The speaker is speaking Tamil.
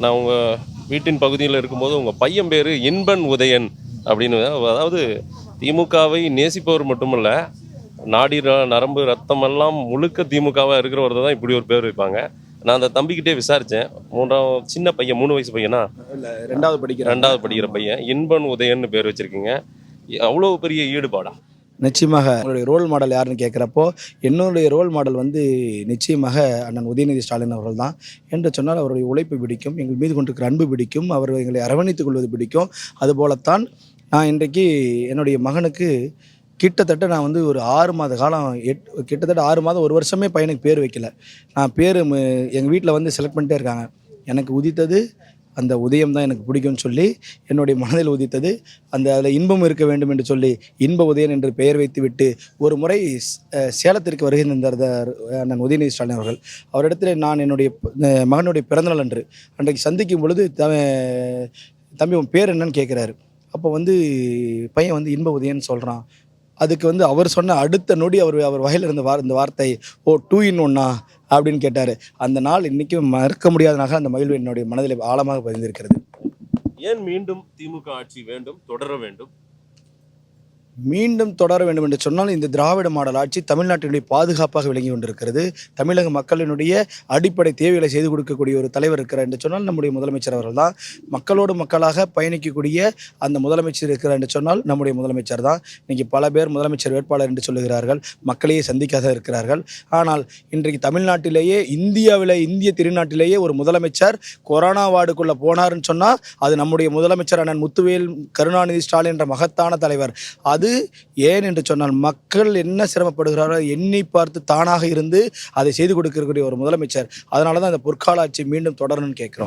நான் உங்கள் வீட்டின் பகுதியில் இருக்கும்போது உங்கள் பையன் பேர் இன்பன் உதயன் அப்படின்னு, அதாவது திமுகவை நேசிப்பவர் மட்டுமல்ல, நாடி நரம்பு ரத்தமெல்லாம் முழுக்க திமுகவாக இருக்கிறவர்தான் தான் இப்படி ஒரு பேர் வைப்பாங்க. நான் அந்த தம்பிக்கிட்டே விசாரித்தேன். சின்ன பையன், 3 வயசு பையனா, இல்லை ரெண்டாவது படிக்கிற பையன். இன்பன் உதயன்னு பேர் வச்சுருக்கீங்க. அவ்வளோ பெரிய ஈடுபாடா? நிச்சயமாக உங்களுடைய ரோல் மாடல் யாருன்னு கேட்குறப்போ, என்னுடைய ரோல் மாடல் வந்து நிச்சயமாக அண்ணன் உதயநிதி ஸ்டாலின் அவர்கள் தான். என்று சொன்னால் அவருடைய உழைப்பு பிடிக்கும், எங்கள் மீது கொண்டிருக்கிற அன்பு பிடிக்கும், அவர் எங்களை அரவணைத்துக் கொள்வது பிடிக்கும். அதுபோலத்தான் நான் இன்றைக்கு என்னுடைய மகனுக்கு கிட்டத்தட்ட நான் வந்து ஒரு 6 மாத காலம் கிட்டத்தட்ட 6 மாதம் 1 வருஷமே பையனுக்கு பேர் வைக்கல. நான் பேர் எங்கள் வீட்டில் வந்து செலக்ட் பண்ணிட்டே இருக்காங்க. எனக்கு உதித்தது அந்த உதயம் தான் எனக்கு பிடிக்கும்னு சொல்லி என்னுடைய மனதில் உதித்தது. அதில் இன்பம் இருக்க வேண்டும் என்று சொல்லி இன்ப உதயன் என்று பெயர் வைத்துவிட்டு ஒரு முறை சேலத்திற்கு வருகை தந்தார் அண்ணன் உதயநிதி ஸ்டாலின் அவர்கள். அவரிடத்தில் நான் என்னுடைய மகனுடைய பிறந்தநாள் அன்றைக்கு சந்திக்கும் பொழுது தம்பி உன் பேர் என்னன்னு கேட்குறாரு. அப்போ வந்து பையன் வந்து இன்ப உதயன் சொல்கிறான். அதுக்கு வந்து அவர் சொன்ன அடுத்த நொடி அவர் வகையில் இருந்த இந்த வார்த்தை, ஓ 2 in 1 அப்படின்னு கேட்டார். அந்த நாள் இன்றைக்கும் மறக்க முடியாதனாக அந்த மகிழ்வு என்னுடைய மனதில் ஆழமாக பதிந்திருக்கிறது. ஏன் மீண்டும் திமுக ஆட்சி வேண்டும், தொடர வேண்டும்? மீண்டும் தொடர வேண்டும் என்று சொன்னால் இந்த திராவிட மாடல் ஆட்சி தமிழ்நாட்டினுடைய பாதுகாப்பாக விளங்கி கொண்டிருக்கிறது. தமிழக மக்களினுடைய அடிப்படை தேவைகளை செய்து கொடுக்கக்கூடிய ஒரு தலைவர் இருக்கிறார் என்று சொன்னால் நம்முடைய முதலமைச்சர் அவர்கள் தான். மக்களோடு மக்களாக பயணிக்கக்கூடிய அந்த முதலமைச்சர் இருக்கிறார் என்று சொன்னால் நம்முடைய முதலமைச்சர் தான். இன்றைக்கி பல பேர் முதலமைச்சர் வேட்பாளர் என்று சொல்லுகிறார்கள், மக்களையே சந்திக்காத இருக்கிறார்கள். ஆனால் இன்றைக்கு தமிழ்நாட்டிலேயே இந்திய திருநாட்டிலேயே ஒரு முதலமைச்சர் கொரோனா வார்டுக்குள்ளே போனார்னு சொன்னால் அது நம்முடைய முதலமைச்சர் அண்ணன் முத்துவேல் கருணாநிதி ஸ்டாலின் என்ற மகத்தான தலைவர். அது ஏன் என்று சொன்னால் மக்கள் என்ன சிரமப்படுகிறாரோ எண்ணி பார்த்து தானாக இருந்து அதை செய்து கொடுக்கக்கூடிய ஒரு முதலமைச்சர். அதனால தான் இந்த பொற்கால ஆட்சி மீண்டும் தொடரணும்னு கேட்குறோம்.